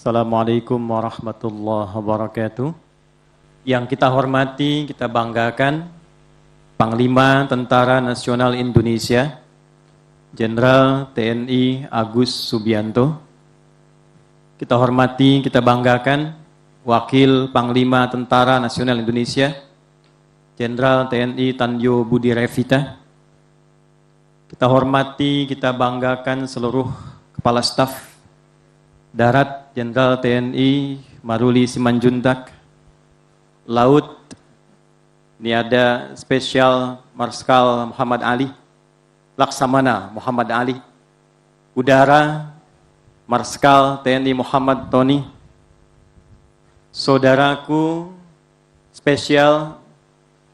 Assalamualaikum warahmatullahi wabarakatuh. Yang kita hormati, kita banggakan Panglima Tentara Nasional Indonesia, Jenderal TNI Agus Subianto. Kita hormati, kita banggakan Wakil Panglima Tentara Nasional Indonesia, Jenderal TNI Tanyo Budi Revita. Kita hormati, kita banggakan seluruh Kepala Staf Darat Jenderal TNI Maruli Simanjuntak, Laut, ini ada spesial Marskal Muhammad Ali, Laksamana Muhammad Ali, Udara, Marskal TNI Muhammad Tony, saudaraku spesial,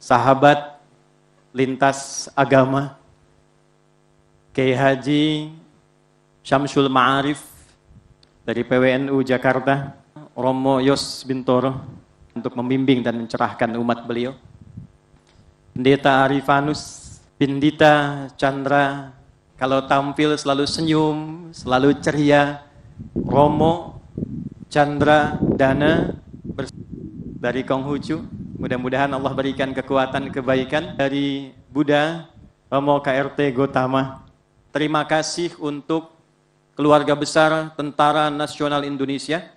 sahabat lintas agama, Kiai Haji Syamsul Ma'arif dari PWNU Jakarta, Romo Yos Bintoro, untuk membimbing dan mencerahkan umat beliau. Pendeta Arifanus, Pindita Chandra, kalau tampil selalu senyum, selalu ceria. Romo Chandra Dana dari Konghucu, mudah-mudahan Allah berikan kekuatan kebaikan. Dari Buddha, Romo KRT Gotama, terima kasih untuk keluarga besar Tentara Nasional Indonesia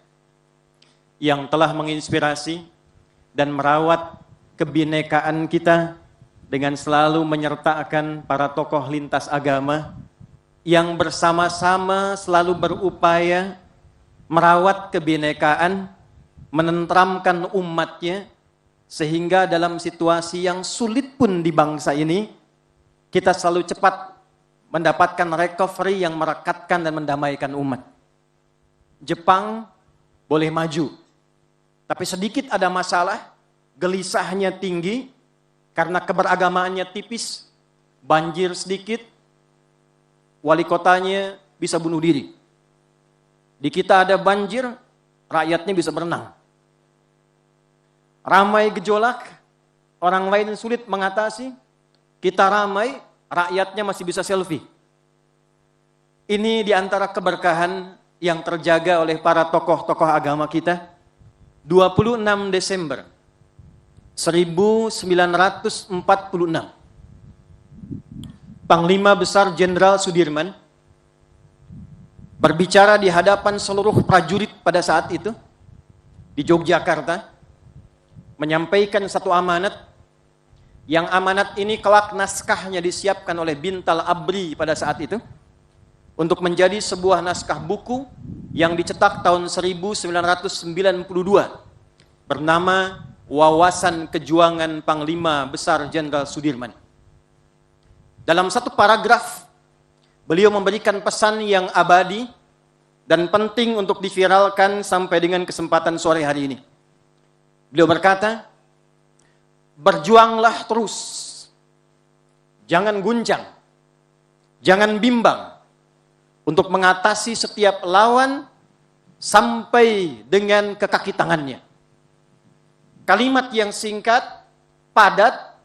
yang telah menginspirasi dan merawat kebinekaan kita dengan selalu menyertakan para tokoh lintas agama yang bersama-sama selalu berupaya merawat kebinekaan, menenteramkan umatnya, sehingga dalam situasi yang sulit pun di bangsa ini, kita selalu cepat mendapatkan recovery yang merekatkan dan mendamaikan umat. Jepang boleh maju, tapi sedikit ada masalah, gelisahnya tinggi, karena keberagamaannya tipis, banjir sedikit, wali kotanya bisa bunuh diri. Di kita ada banjir, rakyatnya bisa berenang. Ramai gejolak, orang lain sulit mengatasi, kita ramai, rakyatnya masih bisa selfie. Ini diantara keberkahan yang terjaga oleh para tokoh-tokoh agama kita. 26 Desember 1946, Panglima Besar Jenderal Sudirman berbicara di hadapan seluruh prajurit pada saat itu di Yogyakarta, menyampaikan satu amanat. Yang amanat ini kelak naskahnya disiapkan oleh Bintal Abri pada saat itu untuk menjadi sebuah naskah buku yang dicetak tahun 1992 bernama Wawasan Kejuangan Panglima Besar Jenderal Sudirman. Dalam satu paragraf, beliau memberikan pesan yang abadi dan penting untuk diviralkan sampai dengan kesempatan sore hari ini. Beliau berkata, berjuanglah terus, jangan guncang, jangan bimbang untuk mengatasi setiap lawan sampai dengan ke kaki tangannya. Kalimat yang singkat, padat,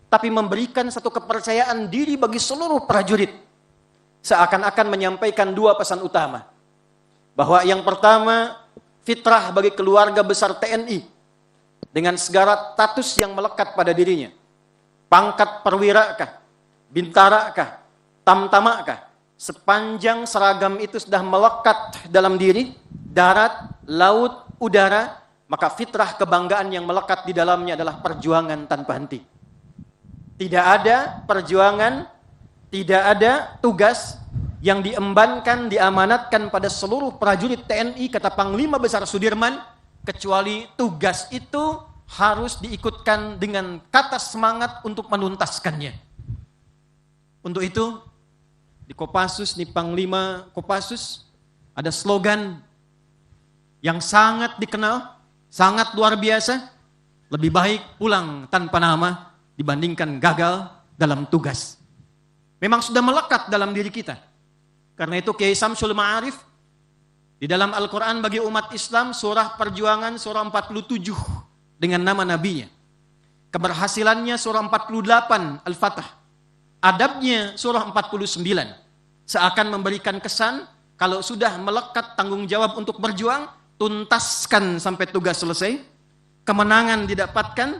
tapi memberikan satu kepercayaan diri bagi seluruh prajurit. Seakan-akan menyampaikan dua pesan utama. Bahwa yang pertama, fitrah bagi keluarga besar TNI. Dengan segala status yang melekat pada dirinya. Pangkat perwira kah? Bintara kah? Tamtama kah? Sepanjang seragam itu sudah melekat dalam diri, darat, laut, udara, maka fitrah kebanggaan yang melekat di dalamnya adalah perjuangan tanpa henti. Tidak ada perjuangan, tidak ada tugas yang diembankan, diamanatkan pada seluruh prajurit TNI, kata Panglima Besar Sudirman, kecuali tugas itu harus diikutkan dengan kata semangat untuk menuntaskannya. Untuk itu, di Kopassus, di Panglima Kopassus, ada slogan yang sangat dikenal, sangat luar biasa, lebih baik pulang tanpa nama dibandingkan gagal dalam tugas. Memang sudah melekat dalam diri kita. Karena itu Kiai Syamsul Ma'arif, di dalam Al-Quran bagi umat Islam, surah perjuangan, surah 47 dengan nama nabinya. Keberhasilannya surah 48 Al-Fatah. Adabnya surah 49. Seakan memberikan kesan, kalau sudah melekat tanggung jawab untuk berjuang, tuntaskan sampai tugas selesai, kemenangan didapatkan,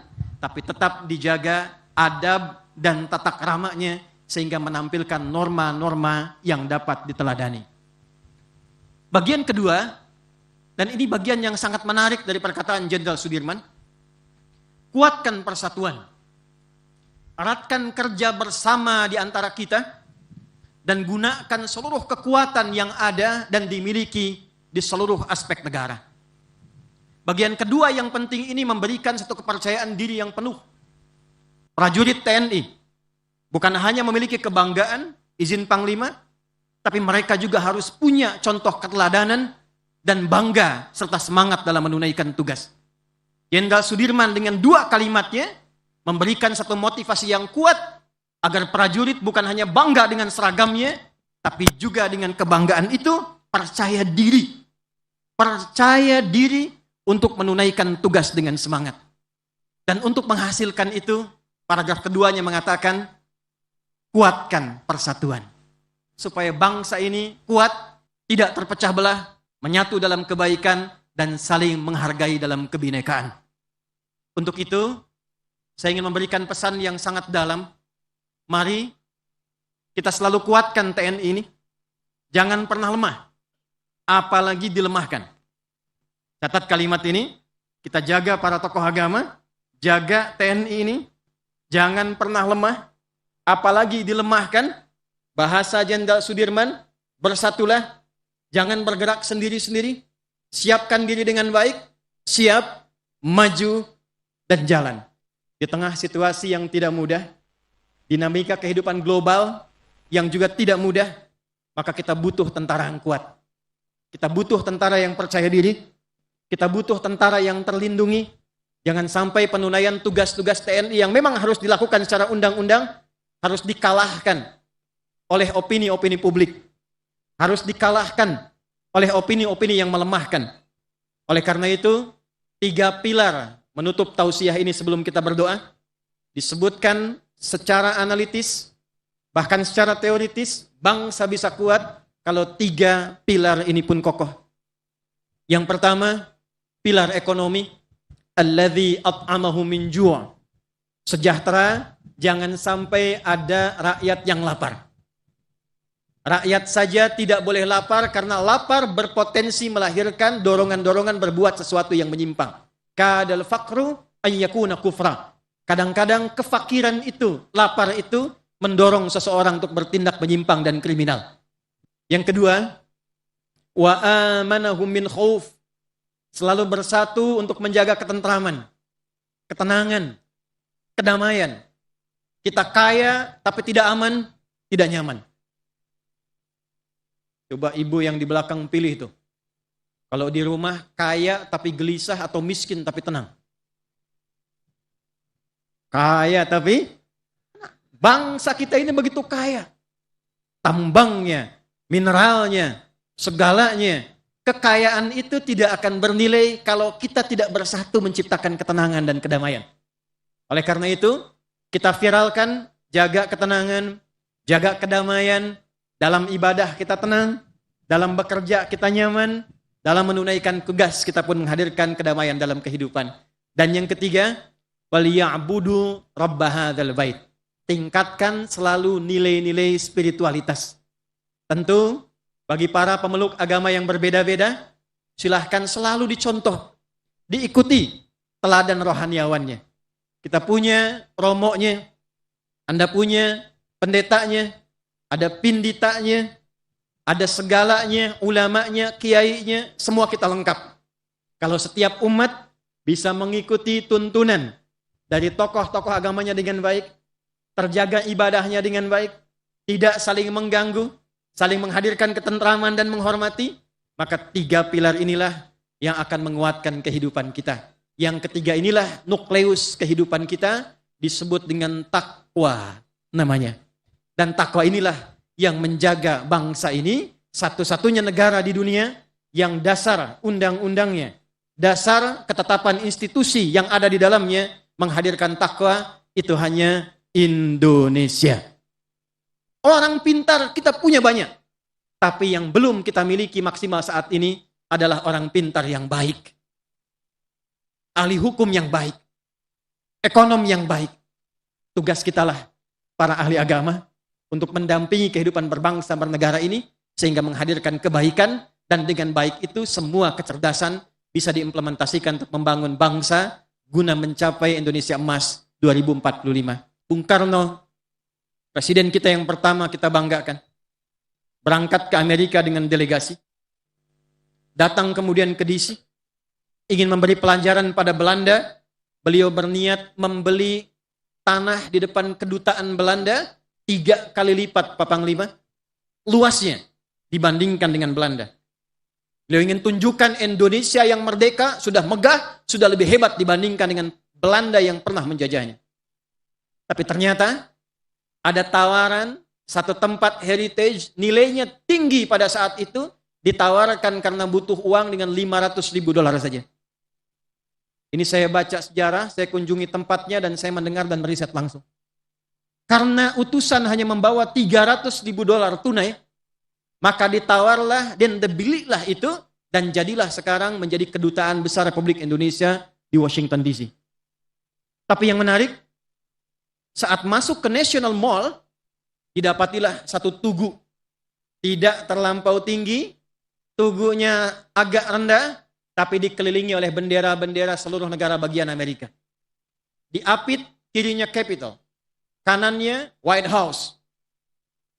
tapi tetap dijaga adab dan tata keramanya sehingga menampilkan norma-norma yang dapat diteladani. Bagian kedua, dan ini bagian yang sangat menarik dari perkataan Jenderal Sudirman, kuatkan persatuan, eratkan kerja bersama di antara kita, dan gunakan seluruh kekuatan yang ada dan dimiliki di seluruh aspek negara. Bagian kedua yang penting ini memberikan satu kepercayaan diri yang penuh. Prajurit TNI bukan hanya memiliki kebanggaan, izin Panglima, tapi mereka juga harus punya contoh keteladanan dan bangga serta semangat dalam menunaikan tugas. Jenderal Sudirman dengan dua kalimatnya memberikan satu motivasi yang kuat agar prajurit bukan hanya bangga dengan seragamnya, tapi juga dengan kebanggaan itu percaya diri. Percaya diri untuk menunaikan tugas dengan semangat. Dan untuk menghasilkan itu, paragraf keduanya mengatakan, kuatkan persatuan. Supaya bangsa ini kuat, tidak terpecah belah, menyatu dalam kebaikan, dan saling menghargai dalam kebinekaan. Untuk itu, saya ingin memberikan pesan yang sangat dalam. Mari kita selalu kuatkan TNI ini. Jangan pernah lemah, apalagi dilemahkan. Catat kalimat ini, kita jaga para tokoh agama, jaga TNI ini, jangan pernah lemah, apalagi dilemahkan. Bahasa Jenderal Sudirman, bersatulah, jangan bergerak sendiri-sendiri, siapkan diri dengan baik, siap, maju, dan jalan. Di tengah situasi yang tidak mudah, dinamika kehidupan global yang juga tidak mudah, maka kita butuh tentara yang kuat. Kita butuh tentara yang percaya diri, kita butuh tentara yang terlindungi. Jangan sampai penunaian tugas-tugas TNI yang memang harus dilakukan secara undang-undang, harus dikalahkan oleh opini-opini publik. Harus dikalahkan oleh opini-opini yang melemahkan. Oleh karena itu, 3 pilar menutup tausiah ini sebelum kita berdoa, disebutkan secara analitis, bahkan secara teoritis, bangsa bisa kuat kalau 3 pilar ini pun kokoh. Yang pertama, pilar ekonomi, alladzi at'amahu min ju'. Sejahtera, jangan sampai ada rakyat yang lapar. Rakyat saja tidak boleh lapar karena lapar berpotensi melahirkan dorongan-dorongan berbuat sesuatu yang menyimpang. Kadal faqru ayyakuna kufra. Kadang-kadang kefakiran itu, lapar itu mendorong seseorang untuk bertindak menyimpang dan kriminal. Yang kedua, wa amanahum min khauf. Selalu bersatu untuk menjaga ketentraman, ketenangan, kedamaian. Kita kaya tapi tidak aman, tidak nyaman. Coba ibu yang di belakang pilih itu. Kalau di rumah kaya tapi gelisah atau miskin tapi tenang. Kaya tapi bangsa kita ini begitu kaya. Tambangnya, mineralnya, segalanya. Kekayaan itu tidak akan bernilai kalau kita tidak bersatu menciptakan ketenangan dan kedamaian. Oleh karena itu, kita viralkan, jaga ketenangan, jaga kedamaian, dalam ibadah kita tenang, dalam bekerja kita nyaman, dalam menunaikan tugas kita pun menghadirkan kedamaian dalam kehidupan. Dan yang ketiga, waliya'budu rabb hadzal bait. Tingkatkan selalu nilai-nilai spiritualitas. Tentu bagi para pemeluk agama yang berbeda-beda, silahkan selalu dicontoh, diikuti teladan rohaniawannya. Kita punya romoknya, Anda punya pendetanya, ada pinditanya, ada segalanya, ulamanya, kiainya, semua kita lengkap. Kalau setiap umat bisa mengikuti tuntunan dari tokoh-tokoh agamanya dengan baik, terjaga ibadahnya dengan baik, tidak saling mengganggu, saling menghadirkan ketentraman dan menghormati, maka 3 pilar inilah yang akan menguatkan kehidupan kita. Yang ketiga inilah nukleus kehidupan kita, disebut dengan takwa namanya. Dan takwa inilah yang menjaga bangsa ini, satu-satunya negara di dunia yang dasar undang-undangnya, dasar ketetapan institusi yang ada di dalamnya menghadirkan takwa, itu hanya Indonesia. Orang pintar kita punya banyak, tapi yang belum kita miliki maksimal saat ini adalah orang pintar yang baik, ahli hukum yang baik, ekonom yang baik. Tugas kita lah para ahli agama untuk mendampingi kehidupan berbangsa bernegara ini sehingga menghadirkan kebaikan, dan dengan baik itu semua kecerdasan bisa diimplementasikan untuk membangun bangsa guna mencapai Indonesia Emas 2045. Bung Karno, presiden kita yang pertama kita banggakan, berangkat ke Amerika dengan delegasi, datang kemudian ke DC, ingin memberi pelajaran pada Belanda. Beliau berniat membeli tanah di depan kedutaan Belanda 3 kali lipat, Pak Panglima, luasnya dibandingkan dengan Belanda. Beliau ingin tunjukkan Indonesia yang merdeka sudah megah, sudah lebih hebat dibandingkan dengan Belanda yang pernah menjajahnya. Tapi ternyata ada tawaran satu tempat heritage, nilainya tinggi pada saat itu, ditawarkan karena butuh uang dengan $500.000 saja. Ini saya baca sejarah, saya kunjungi tempatnya dan saya mendengar dan meriset langsung. Karena utusan hanya membawa $300.000 tunai, maka ditawarlah dan dibelilah itu, dan jadilah sekarang menjadi kedutaan besar Republik Indonesia di Washington DC. Tapi yang menarik, saat masuk ke National Mall, didapatilah satu tugu. Tidak terlampau tinggi, tugunya agak rendah, tapi dikelilingi oleh bendera-bendera seluruh negara bagian Amerika. Diapit, kirinya Capitol, kanannya White House.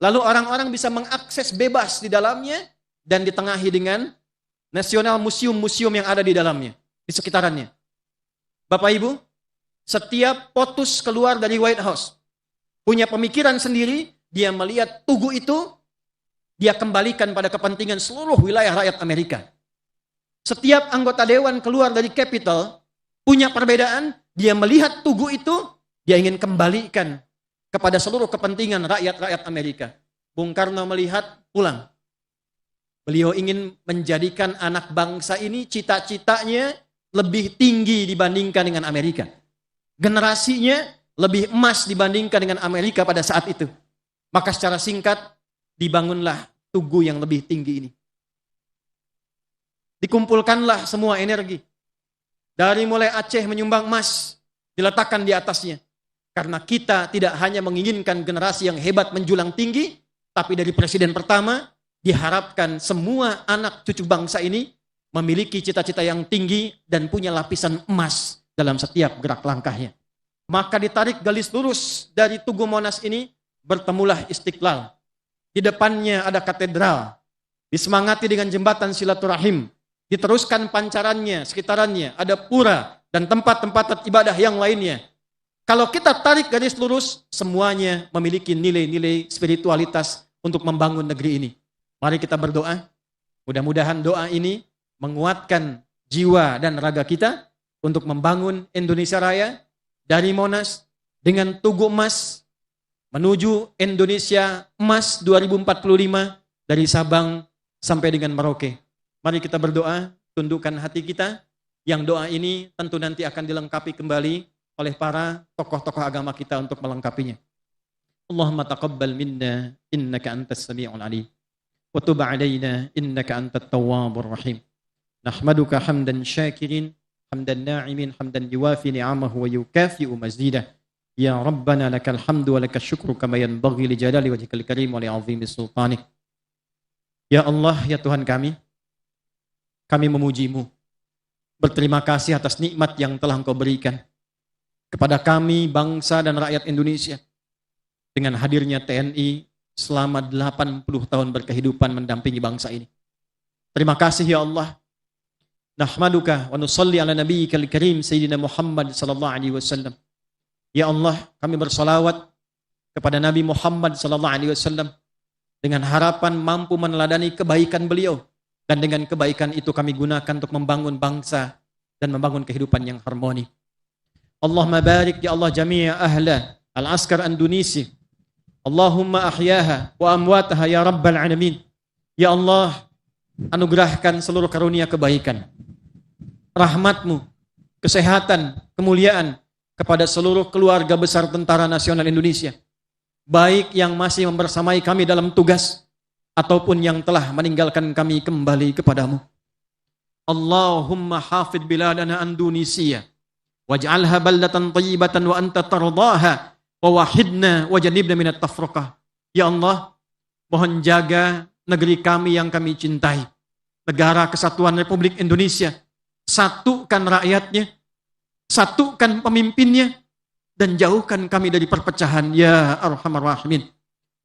Lalu orang-orang bisa mengakses bebas di dalamnya dan ditengahi dengan National Museum-museum yang ada di dalamnya, di sekitarannya. Bapak Ibu, setiap POTUS keluar dari White House punya pemikiran sendiri, dia melihat tugu itu, dia kembalikan pada kepentingan seluruh wilayah rakyat Amerika. Setiap anggota dewan keluar dari Capitol punya perbedaan, dia melihat tugu itu, dia ingin kembalikan kepada seluruh kepentingan rakyat-rakyat Amerika. Bung Karno melihat, pulang. Beliau ingin menjadikan anak bangsa ini cita-citanya lebih tinggi dibandingkan dengan Amerika. Generasinya lebih emas dibandingkan dengan Amerika pada saat itu. Maka secara singkat, dibangunlah tugu yang lebih tinggi ini. Dikumpulkanlah semua energi. Dari mulai Aceh menyumbang emas, diletakkan di atasnya. Karena kita tidak hanya menginginkan generasi yang hebat menjulang tinggi, tapi dari presiden pertama, diharapkan semua anak cucu bangsa ini memiliki cita-cita yang tinggi dan punya lapisan emas dalam setiap gerak langkahnya. Maka ditarik garis lurus dari Tugu Monas ini, bertemulah Istiqlal. Di depannya ada katedral, disemangati dengan jembatan silaturahim, diteruskan pancarannya, sekitarannya, ada pura, dan tempat-tempat ibadah yang lainnya. Kalau kita tarik garis lurus, semuanya memiliki nilai-nilai spiritualitas untuk membangun negeri ini. Mari kita berdoa, mudah-mudahan doa ini menguatkan jiwa dan raga kita untuk membangun Indonesia Raya dari Monas dengan Tugu Emas menuju Indonesia Emas 2045 dari Sabang sampai dengan Merauke. Mari kita berdoa, tundukkan hati kita, yang doa ini tentu nanti akan dilengkapi kembali oleh para tokoh-tokoh agama kita untuk melengkapinya. Allahumma taqabbal minna innaka antas sami'ul alim. Wa tub 'alaina innaka antat tawwabur rahim. Nahmaduka hamdan syakirin, hamdan na'imin, hamdan yuwafi ni'amahu wa yukafi'u mazidah. Ya Rabbana lakal hamdu wa lakal syukru kama yanbaghi li jalali wajhikal karim wa li 'azimi sultanik. Ya Allah, ya Tuhan kami memuji-Mu. Berterima kasih atas nikmat yang telah Engkau berikan kepada kami, bangsa dan rakyat Indonesia, dengan hadirnya TNI selama 80 tahun berkehidupan mendampingi bangsa ini. Terima kasih ya Allah. Nahmaduka wa nusalli ala nabiyyikal karim Sayyidina Muhammad sallallahu alaihi wasallam. Ya Allah, kami bersalawat kepada Nabi Muhammad sallallahu alaihi wasallam dengan harapan mampu meneladani kebaikan beliau, dan dengan kebaikan itu kami gunakan untuk membangun bangsa dan membangun kehidupan yang harmoni. Allahumma barik ya Allah jami'a ahla al-askar Indonesia. Allahumma ahyaha wa amwataha ya rabbal alamin. Ya Allah, anugerahkan seluruh karunia kebaikan, rahmat-Mu, kesehatan, kemuliaan kepada seluruh keluarga besar Tentara Nasional Indonesia, baik yang masih membersamai kami dalam tugas ataupun yang telah meninggalkan kami kembali kepadamu. Allahumma hafid biladana Indonesia waj'alha baldatan thayyibatan wa anta tardaha wa wahidna wa janibna minat tafraqah. Ya Allah, mohon jaga negeri kami yang kami cintai, negara kesatuan Republik Indonesia. Satukan rakyatnya, satukan pemimpinnya, dan jauhkan kami dari perpecahan ya arhamar rahimin.